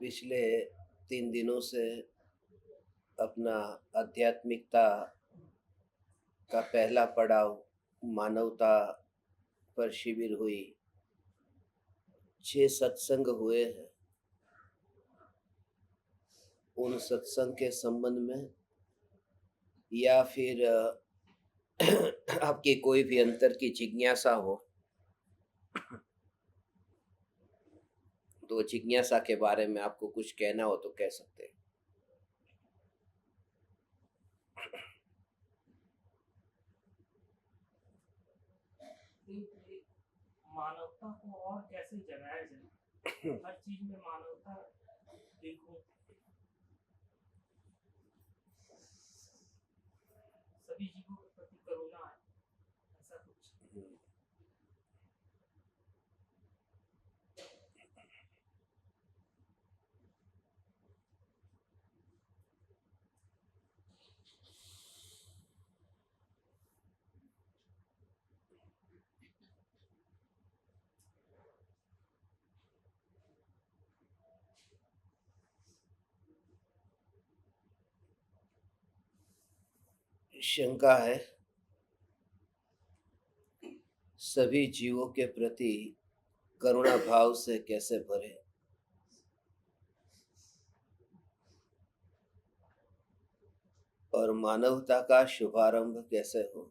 पिछले 3 दिनों से अपना आध्यात्मिकता का पहला पड़ाव मानवता पर शिविर हुई। 6 सत्संग हुए हैं। उन सत्संग के संबंध में या फिर आपकी कोई भी अंतर की जिज्ञासा हो तो जिज्ञासा के बारे में आपको कुछ कहना हो तो कह सकते हैं। मानवता को और कैसे जगाया जाए, हर चीज में मानवता देखो। सभी जीवों के प्रति करुणा है, ऐसा कुछ। शंका है सभी जीवों के प्रति करुणा भाव से कैसे भरे और मानवता का शुभारंभ कैसे हो।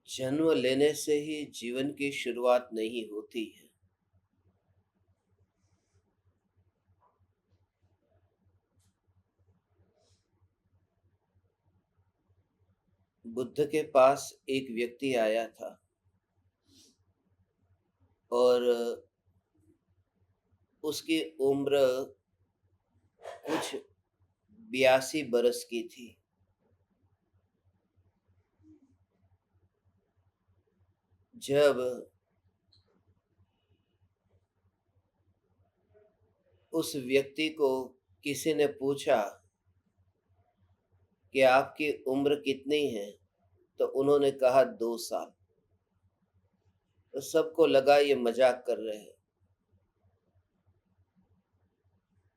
जन्म लेने से ही जीवन की शुरुआत नहीं होती है। बुद्ध के पास एक व्यक्ति आया था और उसकी उम्र कुछ 82 बरस की थी। जब उस व्यक्ति को किसी ने पूछा कि आपकी उम्र कितनी है, तो उन्होंने कहा 2 साल। तो सबको लगा ये मजाक कर रहे हैं,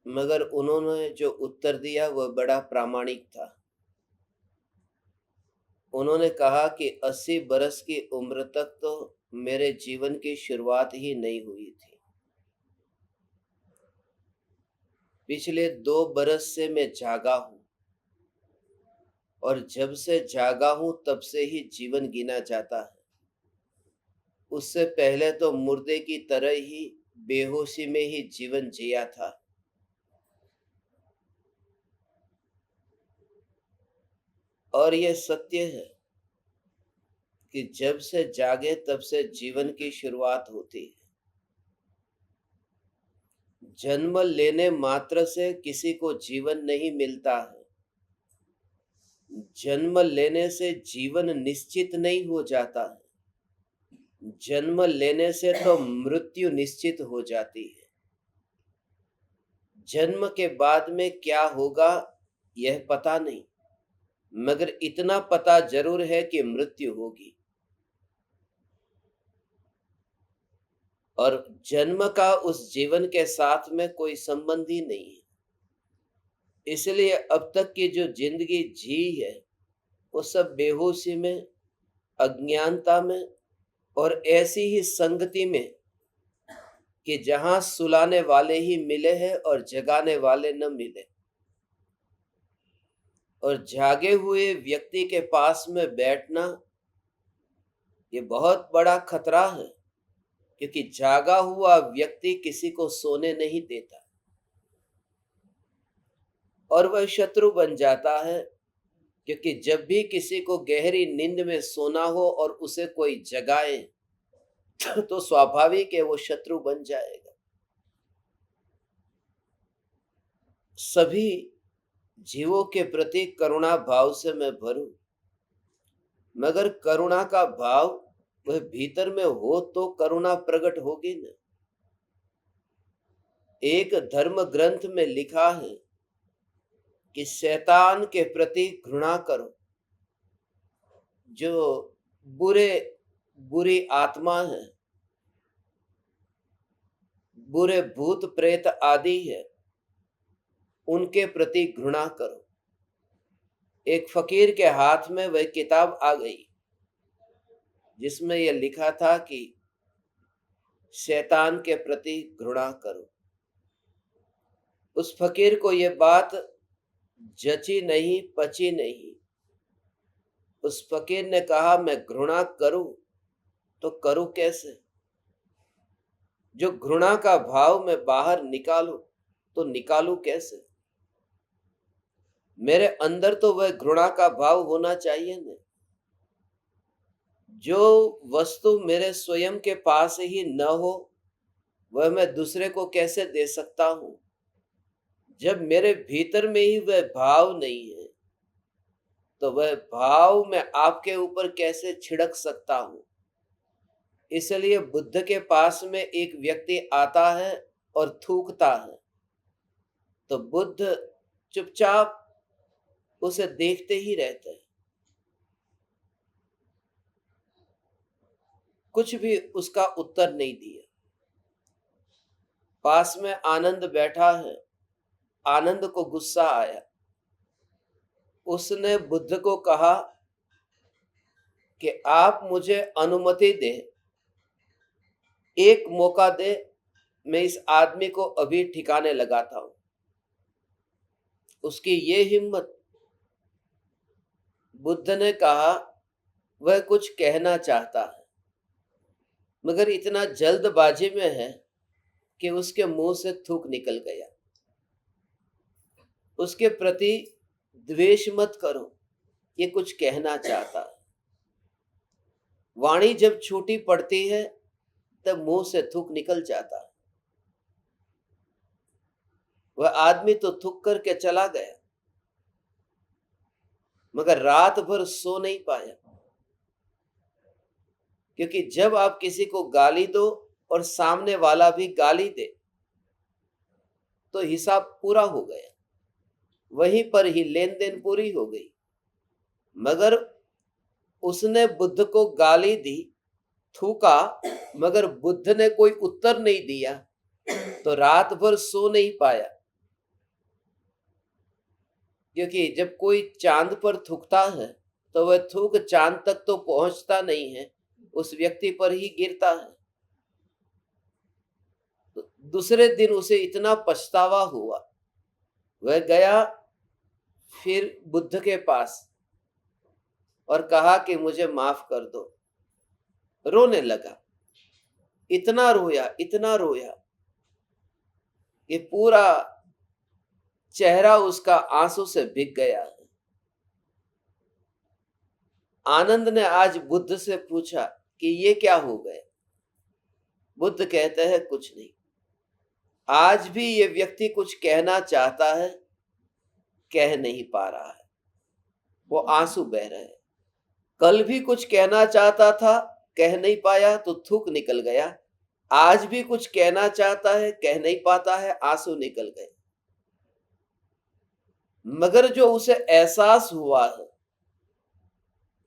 मगर उन्होंने जो उत्तर दिया वह बड़ा प्रामाणिक था। उन्होंने कहा कि 80 बरस की उम्र तक तो मेरे जीवन की शुरुआत ही नहीं हुई थी। पिछले 2 बरस से मैं जागा हूं और जब से जागा हूं तब से ही जीवन गिना जाता है। उससे पहले तो मुर्दे की तरह ही बेहोशी में ही जीवन जिया था। और यह सत्य है कि जब से जागे तब से जीवन की शुरुआत होती है। जन्म लेने मात्र से किसी को जीवन नहीं मिलता है। जन्म लेने से जीवन निश्चित नहीं हो जाता है। जन्म लेने से तो मृत्यु निश्चित हो जाती है। जन्म के बाद में क्या होगा यह पता नहीं, मगर इतना पता जरूर है कि मृत्यु होगी। और जन्म का उस जीवन के साथ में कोई संबंध ही नहीं है। इसलिए अब तक की जो जिंदगी जी है वो सब बेहोशी में, अज्ञानता में और ऐसी ही संगति में कि जहां सुलाने वाले ही मिले हैं और जगाने वाले न मिले। और जागे हुए व्यक्ति के पास में बैठना ये बहुत बड़ा खतरा है, क्योंकि जागा हुआ व्यक्ति किसी को सोने नहीं देता और वह शत्रु बन जाता है। क्योंकि जब भी किसी को गहरी नींद में सोना हो और उसे कोई जगाए तो स्वाभाविक है वो शत्रु बन जाएगा। सभी जीवों के प्रति करुणा भाव से मैं भरूं, मगर करुणा का भाव वह भीतर में हो तो करुणा प्रकट होगी न। एक धर्म ग्रंथ में लिखा है कि शैतान के प्रति घृणा करो, जो बुरे बुरी आत्मा है, बुरे भूत प्रेत आदि है, उनके प्रति घृणा करो। एक फकीर के हाथ में वह किताब आ गई जिसमें यह लिखा था कि शैतान के प्रति घृणा करो। उस फकीर को यह बात जची नहीं, पची नहीं। उस फकीर ने कहा, मैं घृणा करूं तो करूं कैसे? जो घृणा का भाव मैं बाहर निकालूं तो निकालूं कैसे? मेरे अंदर तो वह घृणा का भाव होना चाहिए न। जो वस्तु मेरे स्वयं के पास ही न हो वह मैं दूसरे को कैसे दे सकता हूं? जब मेरे भीतर में ही वह भाव नहीं है तो वह भाव मैं आपके ऊपर कैसे छिड़क सकता हूं? इसलिए बुद्ध के पास में एक व्यक्ति आता है और थूकता है तो बुद्ध चुपचाप उसे देखते ही रहते हैं, कुछ भी उसका उत्तर नहीं दिया। पास में आनंद बैठा है, आनंद को गुस्सा आया। उसने बुद्ध को कहा कि आप मुझे अनुमति दें, एक मौका दे, मैं इस आदमी को अभी ठिकाने लगाता हूं। उसकी ये हिम्मत। बुद्ध ने कहा वह कुछ कहना चाहता है मगर इतना जल्दबाजी में है कि उसके मुंह से थूक निकल गया। उसके प्रति द्वेष मत करो, ये कुछ कहना चाहता है। वाणी जब छूटी पड़ती है तब मुंह से थूक निकल जाता है। वह आदमी तो थूक करके चला गया मगर रात भर सो नहीं पाया, क्योंकि जब आप किसी को गाली दो और सामने वाला भी गाली दे तो हिसाब पूरा हो गया, वहीं पर ही लेन देन पूरी हो गई। मगर उसने बुद्ध को गाली दी, थूका, मगर बुद्ध ने कोई उत्तर नहीं दिया तो रात भर सो नहीं पाया। क्योंकि जब कोई चांद पर थूकता है तो वह थूक चांद तक तो पहुंचता नहीं है, उस व्यक्ति पर ही गिरता है। तो दूसरे दिन उसे इतना पछतावा हुआ, वह गया फिर बुद्ध के पास और कहा कि मुझे माफ कर दो। रोने लगा, इतना रोया, इतना रोया, ये पूरा चेहरा उसका आंसू से भीग गया। आनंद ने आज बुद्ध से पूछा कि ये क्या हो गया? बुद्ध कहते हैं कुछ नहीं। आज भी ये व्यक्ति कुछ कहना चाहता है, कह नहीं पा रहा है, वो आंसू बह रहे हैं। कल भी कुछ कहना चाहता था, कह नहीं पाया तो थूक निकल गया। आज भी कुछ कहना चाहता है, कह नहीं पाता है, आंसू निकल गए। मगर जो उसे एहसास हुआ है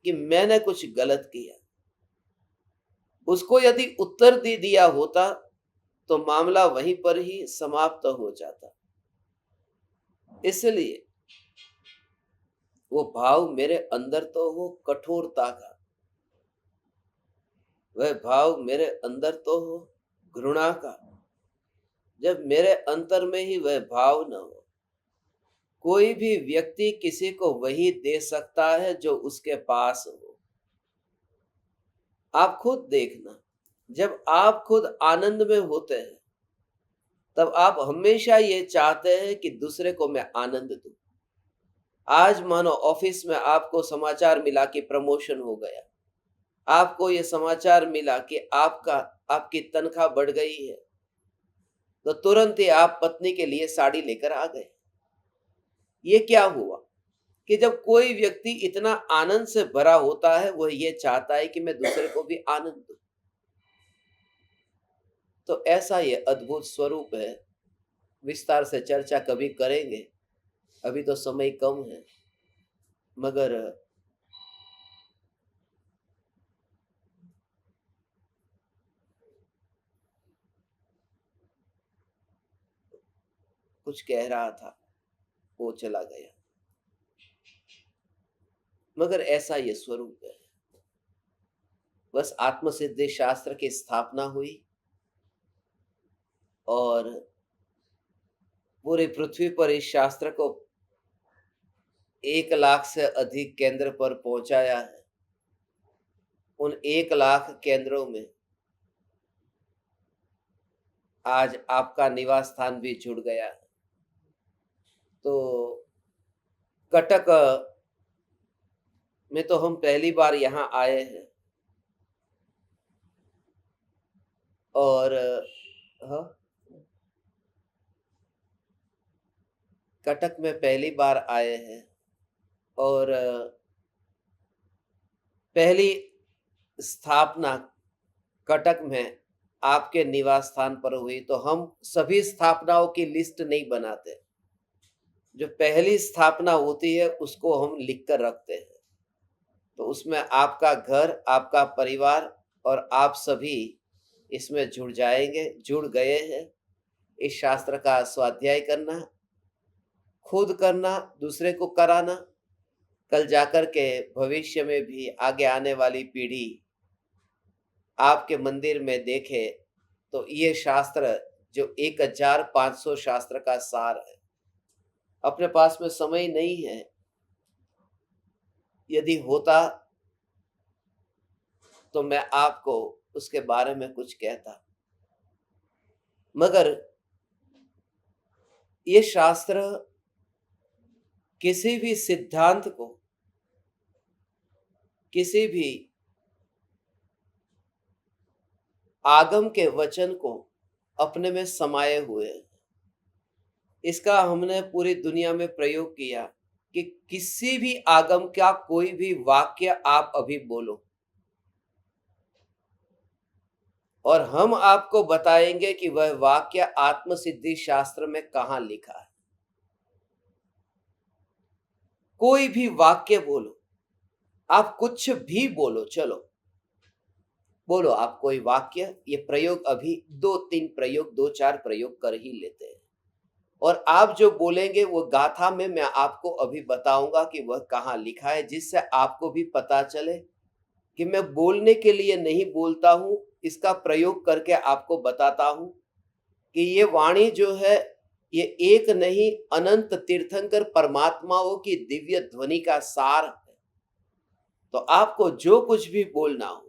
कि मैंने कुछ गलत किया, उसको यदि उत्तर दे दिया होता तो मामला वहीं पर ही समाप्त हो जाता। इसलिए वो भाव मेरे अंदर तो हो कठोरता का, वह भाव मेरे अंदर तो हो घृणा का। जब मेरे अंतर में ही वह भाव न हो, कोई भी व्यक्ति किसी को वही दे सकता है जो उसके पास हो। आप खुद देखना, जब आप खुद आनंद में होते हैं तब आप हमेशा ये चाहते हैं कि दूसरे को मैं आनंद दूं। आज मानो ऑफिस में आपको समाचार मिला कि प्रमोशन हो गया, आपको ये समाचार मिला कि आपकी तनख्वाह बढ़ गई है, तो तुरंत ही आप पत्नी के लिए साड़ी लेकर आ गए। ये क्या हुआ कि जब कोई व्यक्ति इतना आनंद से भरा होता है, वह ये चाहता है कि मैं दूसरे को भी आनंद दूं। तो ऐसा ये अद्भुत स्वरूप है। विस्तार से चर्चा कभी करेंगे, अभी तो समय कम है। मगर कुछ कह रहा था, वो चला गया। मगर ऐसा ये स्वरूप है। बस आत्मसिद्धि शास्त्र की स्थापना हुई और पूरी पृथ्वी पर इस शास्त्र को 1 लाख से अधिक केंद्र पर पहुंचाया है। उन 1 लाख केंद्रों में आज आपका निवास स्थान भी जुड़ गया है। तो कटक में तो हम पहली बार यहाँ आए हैं और हाँ, कटक में पहली बार आए हैं और पहली स्थापना कटक में आपके निवास स्थान पर हुई। तो हम सभी स्थापनाओं की लिस्ट नहीं बनाते, जो पहली स्थापना होती है उसको हम लिख कर रखते हैं। तो उसमें आपका घर, आपका परिवार और आप सभी इसमें जुड़ गए हैं। इस शास्त्र का स्वाध्याय करना, खुद करना, दूसरे को कराना, कल जाकर के भविष्य में भी आगे आने वाली पीढ़ी आपके मंदिर में देखे तो ये शास्त्र जो 1500 शास्त्र का सार है। अपने पास में समय नहीं है, यदि होता तो मैं आपको उसके बारे में कुछ कहता, मगर ये शास्त्र किसी भी सिद्धांत को, किसी भी आगम के वचन को अपने में समाये हुए हैं। इसका हमने पूरी दुनिया में प्रयोग किया कि किसी भी आगम का कोई भी वाक्य आप अभी बोलो और हम आपको बताएंगे कि वह वाक्य आत्मसिद्धि शास्त्र में कहां लिखा है। कोई भी वाक्य बोलो, आप कुछ भी बोलो, चलो बोलो आप कोई वाक्य। ये प्रयोग अभी 2-3 प्रयोग, 2-4 प्रयोग कर ही लेते हैं और आप जो बोलेंगे वो गाथा में मैं आपको अभी बताऊंगा कि वह कहाँ लिखा है, जिससे आपको भी पता चले कि मैं बोलने के लिए नहीं बोलता हूं, इसका प्रयोग करके आपको बताता हूं कि ये वाणी जो है ये एक नहीं अनंत तीर्थंकर परमात्माओं की दिव्य ध्वनि का सार है। तो आपको जो कुछ भी बोलना हो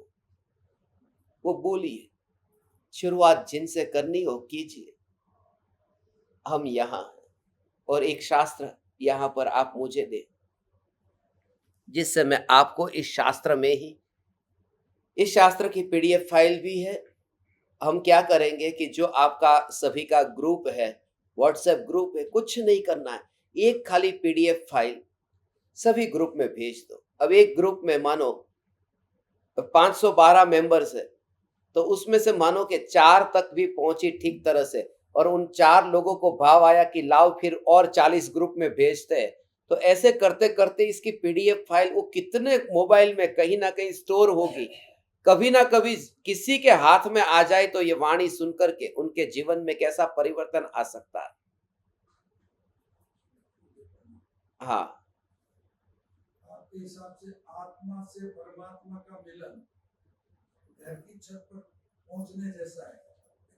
वो बोलिए, शुरुआत जिनसे करनी हो कीजिए। हम यहाँ हैं और एक शास्त्र यहाँ पर आप मुझे दे, जिससे मैं आपको इस शास्त्र में ही, इस शास्त्र की पीडीएफ फाइल भी है। हम क्या करेंगे कि जो आपका सभी का ग्रुप है, व्हाट्सएप ग्रुप है, कुछ नहीं करना है, एक खाली पीडीएफ फाइल सभी ग्रुप में भेज दो। अब एक ग्रुप में मानो 512 मेंबर्स है, तो उसमें से मानो के 4 तक भी पहुंची ठीक तरह से और उन 4 लोगों को भाव आया कि लाओ फिर और 40 ग्रुप में भेजते हैं। तो ऐसे करते करते इसकी पीडीएफ फाइल वो कितने मोबाइल में कहीं ना कहीं स्टोर होगी, कभी ना कभी किसी के हाथ में आ जाए तो ये वाणी सुनकर के उनके जीवन में कैसा परिवर्तन आ सकता है। हाँ, आपके हिसाब से आत्मा से परमात्मा का मिलन घर की छत पर पहुंचने जैसा है,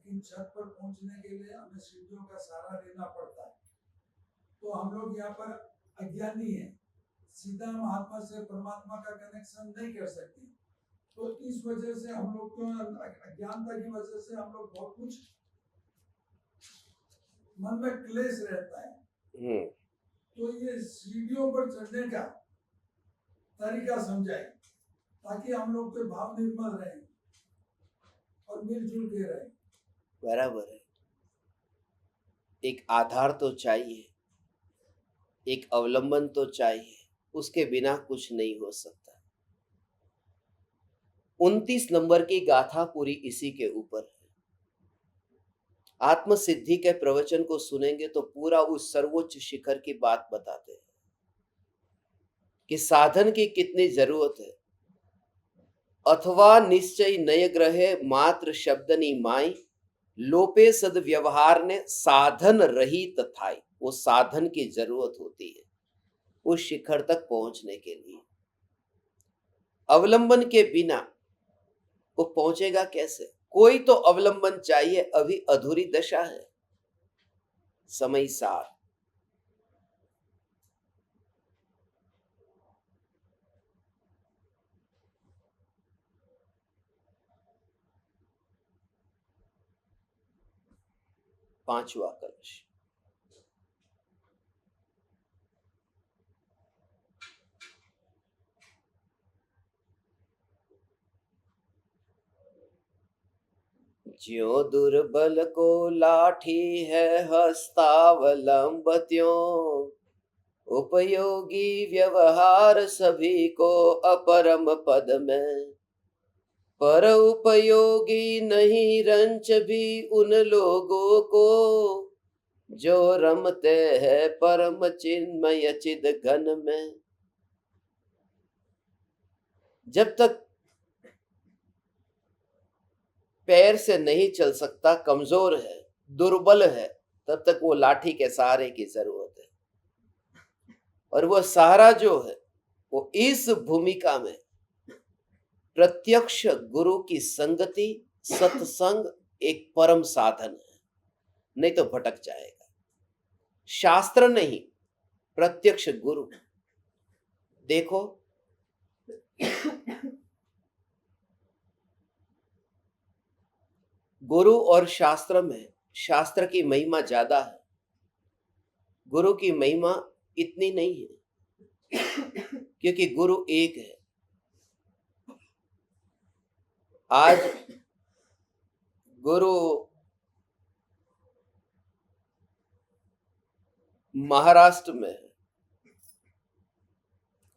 लेकिन छत पर पहुंचने के लिए हमें सीढ़ियों का सहारा लेना पड़ता है। तो हम लोग यहाँ पर अज्ञानी हैं, सीधा हम आत्मा से परमात्मा का कनेक्शन नहीं कर सकते। तो इस वजह से हम लोग को अज्ञानता की वजह से हम लोग बहुत कुछ मन में क्लेश रहता है। तो ये सीढ़ियों पर चढ़ने का तरीका समझाए ताकि हम लोग के भाव निर्मल रहे और मिलजुल के रहे। बराबर है। एक आधार तो चाहिए, एक अवलंबन तो चाहिए, उसके बिना कुछ नहीं हो सकता। 29 नंबर की गाथा पूरी इसी के ऊपर है। आत्मसिद्धि के प्रवचन को सुनेंगे तो पूरा उस सर्वोच्च शिखर की बात बताते हैं कि साधन की कितनी जरूरत है। अथवा निश्चय नय ग्रहे मात्र शब्दनी माई, लोपे सद्व्यवहार ने साधन रहित थाई, वो साधन की जरूरत होती है उस शिखर तक पहुंचने के लिए। अवलंबन के बिना वो पहुंचेगा कैसे? कोई तो अवलंबन चाहिए, अभी अधूरी दशा है। समय सार। पांचवा कलश। ज्यों दुर्बल को लाठी है हस्तावलंब, त्यों उपयोगी व्यवहार सभी को अपरम पद में। पर उपयोगी नहीं रंच भी उन लोगों को, जो रमते हैं परम चिन्मय चिद घन में। जब तक पैर से नहीं चल सकता, कमजोर है, दुर्बल है, तब तक वो लाठी के सहारे की जरूरत है। और वो सहारा जो है वो इस भूमिका में प्रत्यक्ष गुरु की संगति, सत्संग एक परम साधन है, नहीं तो भटक जाएगा। शास्त्र नहीं, प्रत्यक्ष गुरु। देखो गुरु और शास्त्र में शास्त्र की महिमा ज्यादा है, गुरु की महिमा इतनी नहीं है, क्योंकि गुरु एक है। आज गुरु महाराष्ट्र में है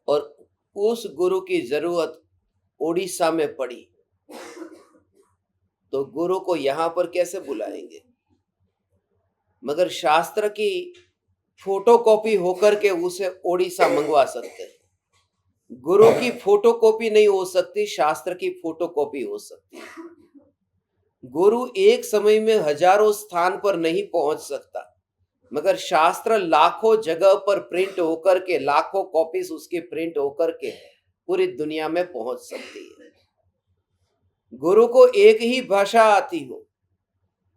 और उस गुरु की जरूरत उड़ीसा में पड़ी, तो गुरु को यहां पर कैसे बुलाएंगे? मगर शास्त्र की फोटोकॉपी होकर के उसे उड़ीसा मंगवा सकते हैं। गुरु की फोटोकॉपी नहीं हो सकती, शास्त्र की फोटोकॉपी हो सकती है। गुरु एक समय में हजारों स्थान पर नहीं पहुंच सकता, मगर शास्त्र लाखों जगह पर प्रिंट होकर के, लाखों कॉपीज उसके प्रिंट होकर के पूरी दुनिया में पहुंच सकती है। गुरु को एक ही भाषा आती हो,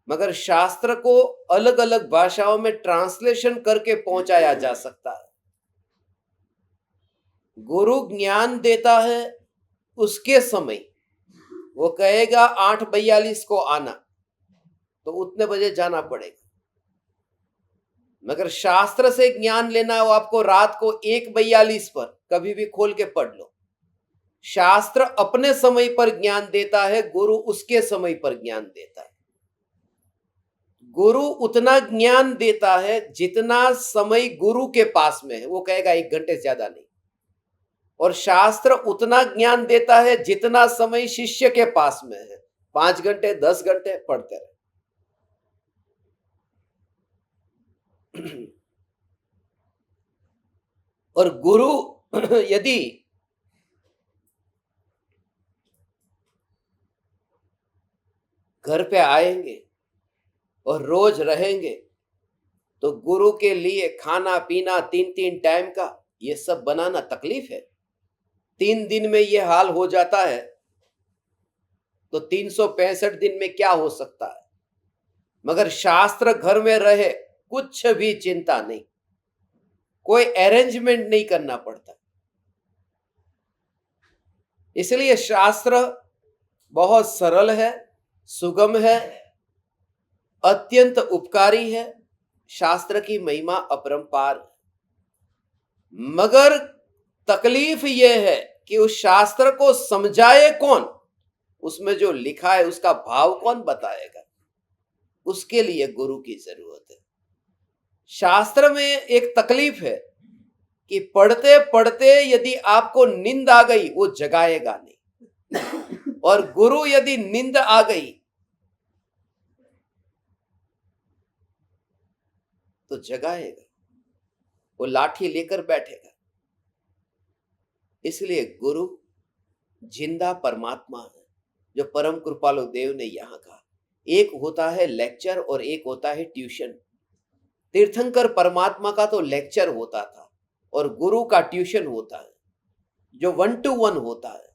मगर शास्त्र को अलग अलग भाषाओं में ट्रांसलेशन करके पहुंचाया जा सकता है। गुरु ज्ञान देता है उसके समय, वो कहेगा 8:42 को आना, तो उतने बजे जाना पड़ेगा। मगर शास्त्र से ज्ञान लेना हो आपको रात को 1:42 पर, कभी भी खोल के पढ़ लो। शास्त्र अपने समय पर ज्ञान देता है, गुरु उसके समय पर ज्ञान देता है। गुरु उतना ज्ञान देता है जितना समय गुरु के पास में है, वो कहेगा 1 घंटे से ज्यादा नहीं। और शास्त्र उतना ज्ञान देता है जितना समय शिष्य के पास में है, 5 घंटे 10 घंटे पढ़ते रहे। और गुरु यदि घर पे आएंगे और रोज रहेंगे, तो गुरु के लिए खाना पीना 3-3 टाइम का ये सब बनाना तकलीफ है। 3 दिन में ये हाल हो जाता है, तो 365 दिन में क्या हो सकता है? मगर शास्त्र घर में रहे, कुछ भी चिंता नहीं, कोई अरेंजमेंट नहीं करना पड़ता। इसलिए शास्त्र बहुत सरल है, सुगम है, अत्यंत उपकारी है। शास्त्र की महिमा अपरंपार है। मगर तकलीफ यह है कि उस शास्त्र को समझाए कौन, उसमें जो लिखा है उसका भाव कौन बताएगा? उसके लिए गुरु की जरूरत है। शास्त्र में एक तकलीफ है कि पढ़ते पढ़ते यदि आपको नींद आ गई, वो जगाएगा नहीं। और गुरु यदि नींद आ गई तो जगाएगा, वो लाठी लेकर बैठेगा। इसलिए गुरु जिंदा परमात्मा है, जो परम कृपालु देव ने यहां कहा एक होता है लेक्चर और एक होता है ट्यूशन। तीर्थंकर परमात्मा का तो लेक्चर होता था और गुरु का ट्यूशन होता है, जो 1 to 1 होता है,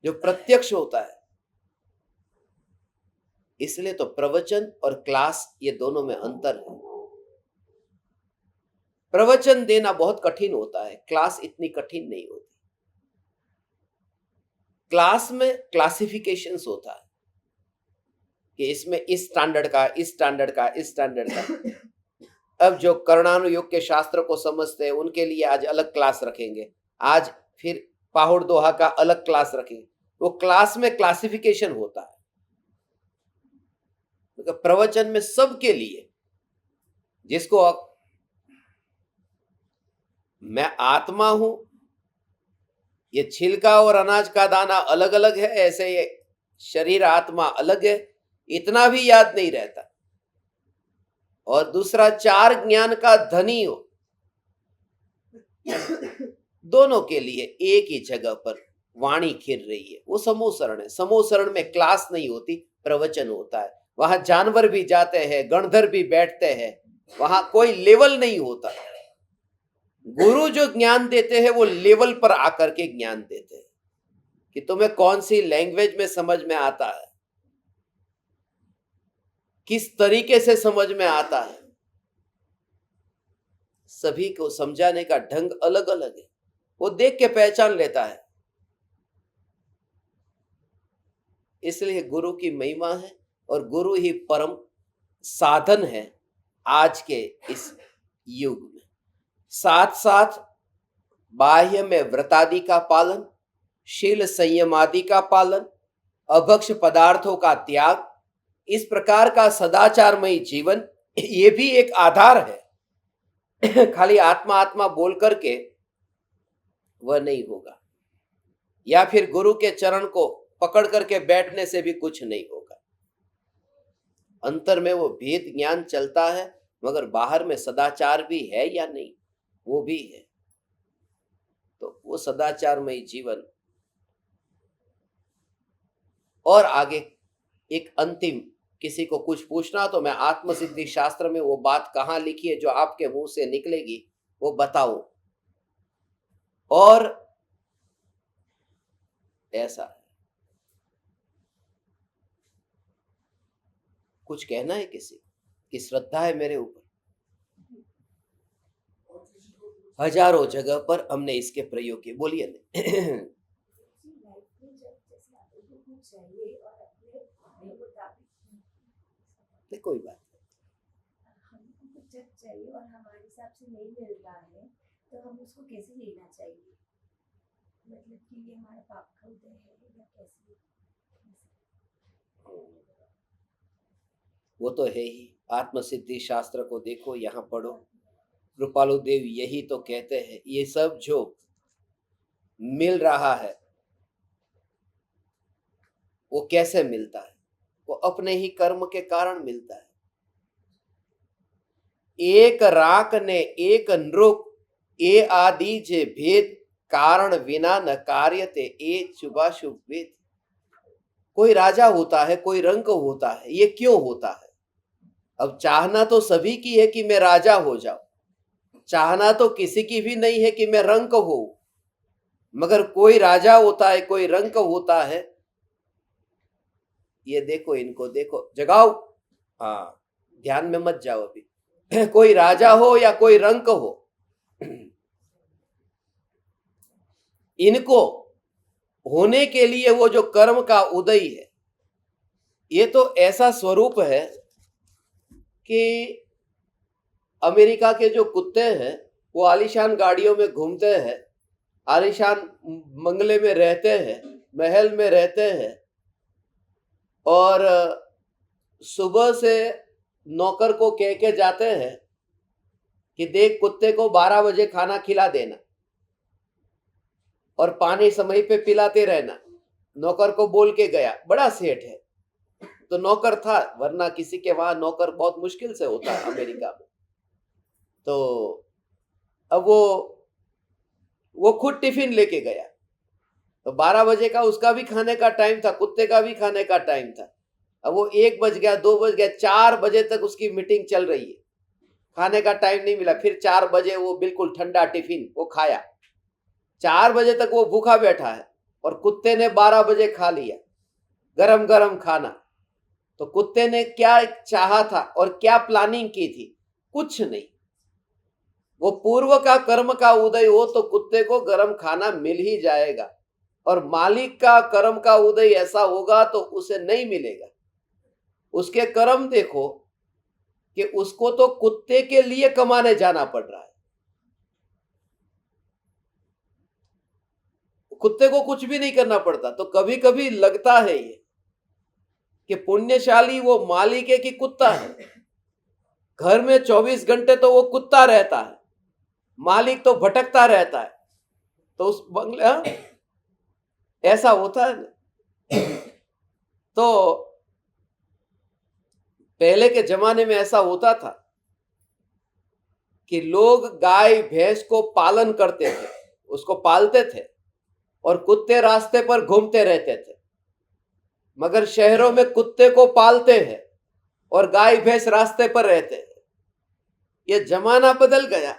जो प्रत्यक्ष होता है। इसलिए तो प्रवचन और क्लास ये दोनों में अंतर है। प्रवचन देना बहुत कठिन होता है, क्लास इतनी कठिन नहीं होती। क्लास में क्लासिफिकेशंस होता है कि इसमें इस स्टैंडर्ड का, इस स्टैंडर्ड का, इस स्टैंडर्ड का। अब जो कर्णानुयोग के शास्त्र को समझते हैं उनके लिए आज अलग क्लास रखेंगे, आज फिर पाहुड़ दोहा का अलग क्लास रखेंगे। वो क्लास में क्लासिफिकेशन होता है। तो प्रवचन में सबके लिए, जिसको मैं आत्मा हूं, ये छिलका और अनाज का दाना अलग अलग है, ऐसे ये शरीर आत्मा अलग है, इतना भी याद नहीं रहता। और दूसरा, 4 ज्ञान का धनी हो, दोनों के लिए एक ही जगह पर वाणी खिर रही है, वो समूसरण है। समूसरण में क्लास नहीं होती, प्रवचन होता है। वहां जानवर भी जाते हैं, गणधर भी बैठते हैं, वहां कोई लेवल नहीं होता। गुरु जो ज्ञान देते हैं वो लेवल पर आकर के ज्ञान देते हैं कि तुम्हें कौन सी लैंग्वेज में समझ में आता है, किस तरीके से समझ में आता है। सभी को समझाने का ढंग अलग अलग है, वो देख के पहचान लेता है। इसलिए गुरु की महिमा है और गुरु ही परम साधन है आज के इस युग में। साथ साथ बाह्य में व्रतादि का पालन, शील संयम आदि का पालन, अभक्ष पदार्थों का त्याग, इस प्रकार का सदाचारमयी जीवन, ये भी एक आधार है। खाली आत्मा आत्मा बोल करके वह नहीं होगा, या फिर गुरु के चरण को पकड़ करके बैठने से भी कुछ नहीं होगा। अंतर में वो भेद ज्ञान चलता है, मगर बाहर में सदाचार भी है या नहीं, वो भी है। तो वो सदाचारमयी जीवन। और आगे एक अंतिम, किसी को कुछ पूछना तो मैं आत्मसिद्धि शास्त्र में वो बात कहाँ लिखी है जो आपके मुंह से निकलेगी वो बताओ। और ऐसा है, कुछ कहना है किसी की श्रद्धा है मेरे ऊपर? हजारों जगह पर हमने इसके प्रयोग किए, बोलिए ना। नहीं, कोई बात हमको कुछ जब चाहिए और हमारे हिसाब से नहीं मिल रहा है तो हम उसको कैसे लेना चाहिए? मतलब कि ये हमारा पाप का उदय है या कैसे? वो तो है ही। आत्मसिद्धि शास्त्र को देखो, यहाँ पढ़ो, कृपालु देव यही तो कहते हैं। ये सब जो मिल रहा है वो कैसे मिलता है? वो अपने ही कर्म के कारण मिलता है। एक राक ने एक नृप, ए आदि जे भेद, कारण विना न कार्यते, ए शुभाशुभ वेद। कोई राजा होता है, कोई रंक होता है, ये क्यों होता है? अब चाहना तो सभी की है कि मैं राजा हो जाऊं, चाहना तो किसी की भी नहीं है कि मैं रंक हो, मगर कोई राजा होता है, कोई रंक होता है। ये देखो, इनको देखो, जगाओ, हाँ, ध्यान में मत जाओ अभी। कोई राजा हो या कोई रंक हो, इनको होने के लिए वो जो कर्म का उदय है, ये तो ऐसा स्वरूप है कि अमेरिका के जो कुत्ते हैं वो आलीशान गाड़ियों में घूमते हैं, आलीशान बंगले में रहते हैं, महल में रहते हैं, और सुबह से नौकर को कह के जाते हैं कि देख, कुत्ते को 12 बजे खाना खिला देना और पानी समय पे पिलाते रहना। नौकर को बोल के गया, बड़ा सेठ है तो नौकर था, वरना किसी के वहां नौकर बहुत मुश्किल से होता है अमेरिका में। तो अब वो खुद टिफिन लेके गया, तो 12 बजे का उसका भी खाने का टाइम था, कुत्ते का भी खाने का टाइम था। अब वो 1 बज गया, 2 बज गया, 4 बजे तक उसकी मीटिंग चल रही है, खाने का टाइम नहीं मिला। फिर 4 बजे वो बिल्कुल ठंडा टिफिन वो खाया, 4 बजे तक वो भूखा बैठा है, और कुत्ते ने 12 बजे खा लिया गरम गरम खाना। तो कुत्ते ने क्या चाहा था और क्या प्लानिंग की थी? कुछ नहीं। वो पूर्व का कर्म का उदय हो तो कुत्ते को गरम खाना मिल ही जाएगा, और मालिक का कर्म का उदय ऐसा होगा तो उसे नहीं मिलेगा। उसके कर्म देखो कि उसको तो कुत्ते के लिए कमाने जाना पड़ रहा है। कुत्ते को कुछ भी नहीं करना पड़ता। तो कभी कभी लगता है ये कि पुण्यशाली वो मालिक है कि कुत्ता है। घर में 24 घंटे तो वो कुत्ता रहता है, मालिक तो भटकता रहता है। तो उस बंगले ऐसा होता है ना। तो पहले के जमाने में ऐसा होता था कि लोग गाय भैंस को पालन करते थे, उसको पालते थे, और कुत्ते रास्ते पर घूमते रहते थे। मगर शहरों में कुत्ते को पालते हैं और गाय भैंस रास्ते पर रहते हैं। ये जमाना बदल गया,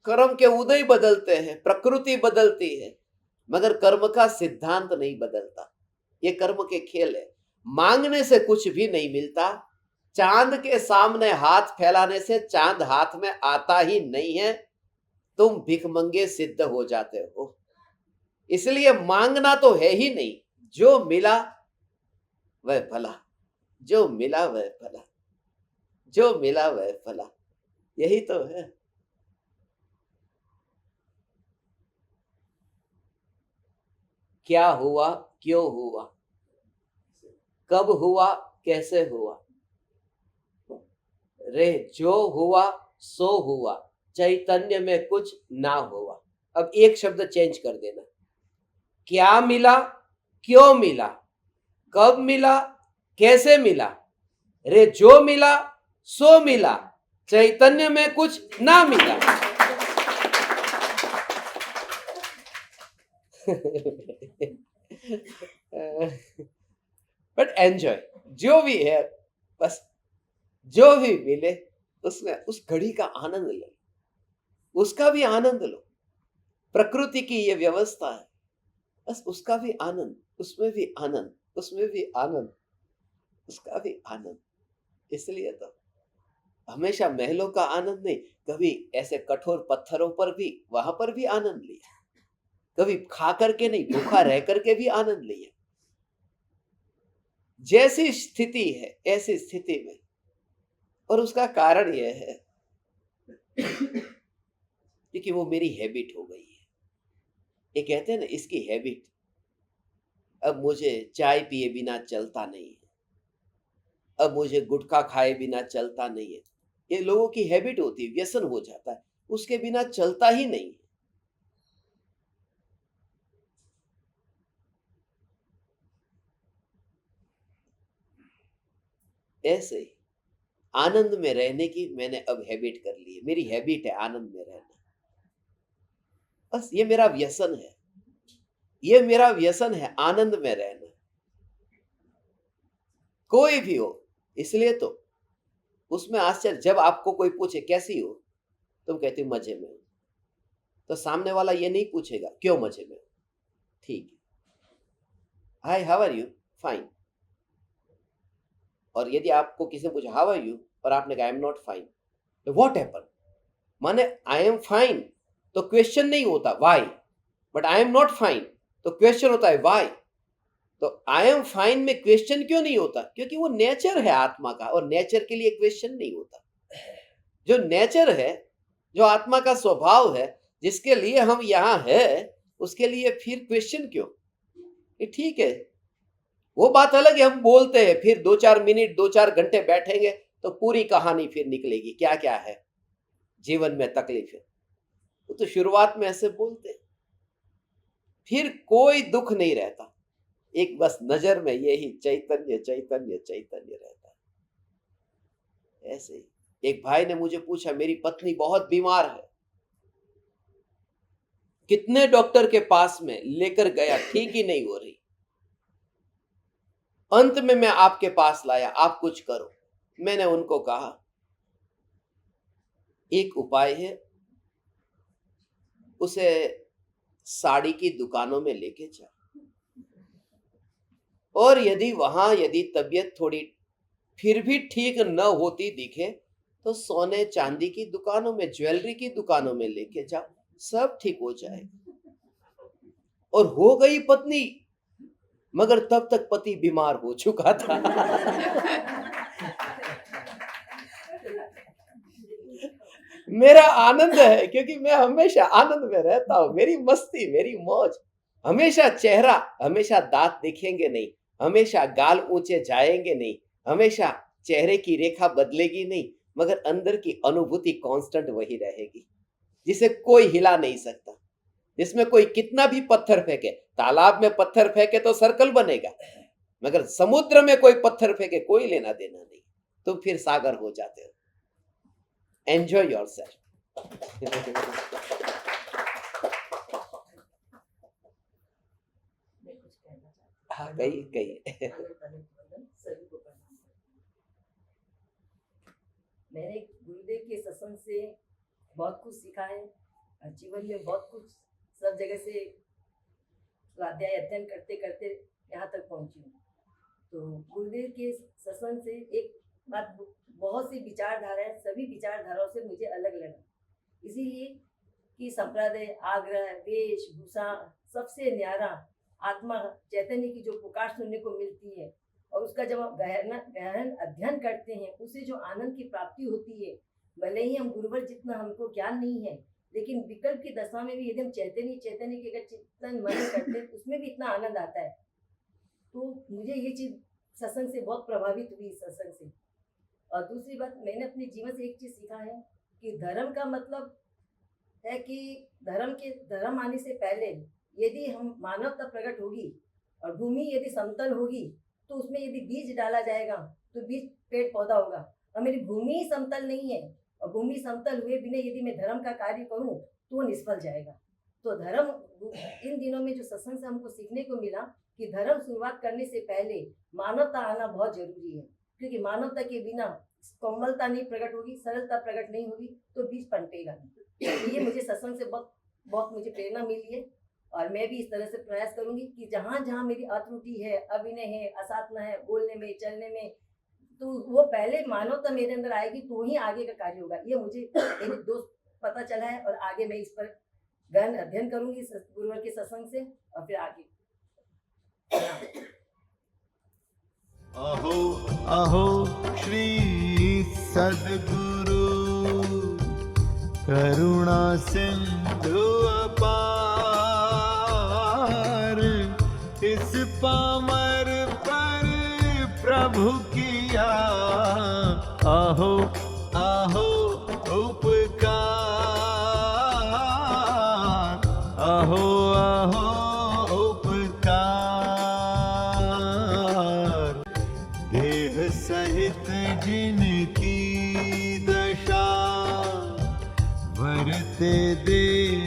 कर्म के उदय बदलते हैं, प्रकृति बदलती है, मगर कर्म का सिद्धांत नहीं बदलता। ये कर्म के खेल है। मांगने से कुछ भी नहीं मिलता। चांद के सामने हाथ फैलाने से चांद हाथ में आता ही नहीं है। तुम भिखमंगे सिद्ध हो जाते हो। इसलिए मांगना तो है ही नहीं। जो मिला वह भला, जो मिला वह भला, जो मिला वह भला, यही तो है। क्या हुआ, क्यों हुआ, कब हुआ, कैसे हुआ? रे जो हुआ सो हुआ, चैतन्य में कुछ ना हुआ। अब एक शब्द चेंज कर देना। क्या मिला, क्यों मिला, कब मिला, कैसे मिला? रे जो मिला सो मिला, चैतन्य में कुछ ना मिला। बट एंजॉय जो भी है, बस जो भी मिले उसमें उस घड़ी का आनंद ले, उसका भी आनंद लो। प्रकृति की ये व्यवस्था है, बस उसका भी आनंद, उसमें भी आनंद, उसमें भी आनंद, उसका भी आनंद। इसलिए तो हमेशा महलों का आनंद नहीं, कभी ऐसे कठोर पत्थरों पर भी, वहां पर भी आनंद लिया। कभी खा करके नहीं, भूखा रह करके भी आनंद लिया। जैसी स्थिति है ऐसी स्थिति में। और उसका कारण यह है क्योंकि वो मेरी हैबिट हो गई है। ये कहते हैं ना, इसकी हैबिट। अब मुझे चाय पिए बिना चलता नहीं है, अब मुझे गुटखा खाए बिना चलता नहीं है। ये लोगों की हैबिट होती है, व्यसन हो जाता है, उसके बिना चलता ही नहीं है। ऐसे ही आनंद में रहने की मैंने अब हैबिट कर ली है। मेरी हैबिट है आनंद में रहना। बस ये मेरा व्यसन है, ये मेरा व्यसन है, आनंद में रहना, कोई भी हो। इसलिए तो उसमें आश्चर्य, जब आपको कोई पूछे कैसी हो, तुम कहती हो मजे में हो, तो सामने वाला ये नहीं पूछेगा क्यों मजे में हो, ठीक है, hi how are you, fine. और यदि आपको किसी ने पूछा हाउ आर यू और आपने कहा आई एम नॉट फाइन, तो व्हाट हैपन, माने आई एम फाइन तो क्वेश्चन नहीं होता why, but I am not fine तो क्वेश्चन होता है व्हाई। तो आई एम फाइन में क्वेश्चन क्यों नहीं होता? क्योंकि वो नेचर है आत्मा का, और नेचर के लिए क्वेश्चन नहीं होता। जो नेचर है, जो आत्मा का स्वभाव है, जिसके लिए हम यहाँ है, उसके लिए फिर क्वेश्चन क्यों? ये ठीक है, वो बात अलग है। हम बोलते हैं, फिर 2-4 मिनट 2-4 घंटे बैठेंगे तो पूरी कहानी फिर निकलेगी, क्या क्या है जीवन में तकलीफ है। वो तो शुरुआत में ऐसे बोलते हैं, फिर कोई दुख नहीं रहता। एक बस नजर में यही चैतन्य चैतन्य चैतन्य रहता है। ऐसे ही एक भाई ने मुझे पूछा, मेरी पत्नी बहुत बीमार है, कितने डॉक्टर के पास में लेकर गया, ठीक ही नहीं हो रही। अंत में मैं आपके पास लाया, आप कुछ करो। मैंने उनको कहा एक उपाय है, उसे साड़ी की दुकानों में लेके जा, और यदि तबीयत थोड़ी फिर भी ठीक न होती दिखे तो सोने चांदी की दुकानों में, ज्वेलरी की दुकानों में लेके जाओ, सब ठीक हो जाएगा। और हो गई पत्नी, मगर तब तक पति बीमार हो चुका था। मेरा आनंद है क्योंकि मैं हमेशा आनंद में रहता हूं, मेरी मस्ती, मेरी मौज। हमेशा चेहरा, हमेशा दांत दिखेंगे नहीं, हमेशा गाल ऊंचे जाएंगे नहीं, हमेशा चेहरे की रेखा बदलेगी नहीं, मगर अंदर की अनुभूति कांस्टेंट वही रहेगी, जिसे कोई हिला नहीं सकता। जिसमें कोई कितना भी पत्थर फेंके, तालाब में पत्थर फेंके तो सर्कल बनेगा, मगर समुद्र में कोई पत्थर फेंके कोई लेना देना नहीं, तुम फिर सागर हो जाते हो। Enjoy yourself. मैं कुछ कहना चाहती हूँ। हाँ, कहिए। सभी को प्रणाम। मैंने गुरुदेव के सत्संग से बहुत कुछ सीखा है और जीवन में बहुत कुछ सब जगह से स्वाध्याय अध्ययन करते करते यहाँ तक पहुँची हूँ। तो गुरुदेव के सत्संग से एक बात, बहुत सी विचारधाराएं, सभी विचारधाराओं से मुझे अलग लगा, इसीलिए कि संप्रदाय, आग्रह, वेशभूषा, सबसे न्यारा आत्मा चैतन्य की जो पुकार सुनने को मिलती है और उसका जब हम गहन अध्ययन करते हैं, उससे जो आनंद की प्राप्ति होती है, भले ही हम गुरुवर जितना हमको ज्ञान नहीं है, लेकिन विकल्प की दशा में भी यदि हम चैतन्य की अगर चिंतन मनन करते हैं, उसमें भी इतना आनंद आता है। तो मुझे ये चीज सत्संग से बहुत प्रभावित हुई, इस सत्संग से। और दूसरी बात, मैंने अपने जीवन से एक चीज सीखा है कि धर्म का मतलब है कि धर्म आने से पहले यदि हम मानवता प्रकट होगी और भूमि यदि समतल होगी तो उसमें यदि बीज डाला जाएगा तो बीज पेड़ पौधा होगा। और मेरी भूमि ही समतल नहीं है और भूमि समतल हुए बिना यदि मैं धर्म का कार्य करूं तो वो निष्फल जाएगा। तो धर्म, इन दिनों में जो सत्संग से हमको सीखने को मिला कि धर्म शुरुआत करने से पहले मानवता आना बहुत जरूरी है, क्योंकि मानवता के बिना कोमलता नहीं प्रकट होगी, सरलता प्रकट नहीं होगी तो बीज पनपेगा नहीं। ये मुझे सत्संग से बहुत मुझे प्रेरणा मिली है और मैं भी इस तरह से प्रयास करूंगी कि जहाँ जहाँ मेरी अत्रुटि है, अभिनय है, असाधना है, बोलने में, चलने में, तो वो पहले मानवता मेरे अंदर आएगी तो ही आगे का कार्य होगा। ये मुझे मेरे दोस्त पता चला है और आगे मैं इस पर गहन अध्ययन करूंगी गुरुवर के सत्संग से और फिर आगे। अहो अहो श्री सद्गुरु करुणा सिंधु अपार, इस पामर पर प्रभु किया अहो अहो उपकार, अहो अहो उपकार। देह सहित जिनकी दशा वरते देहातीत,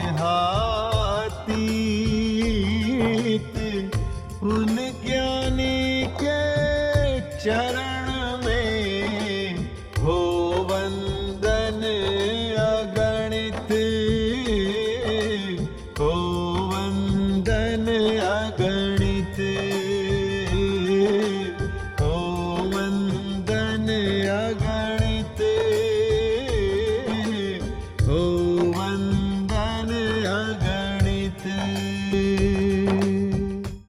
उन ज्ञानी के चरण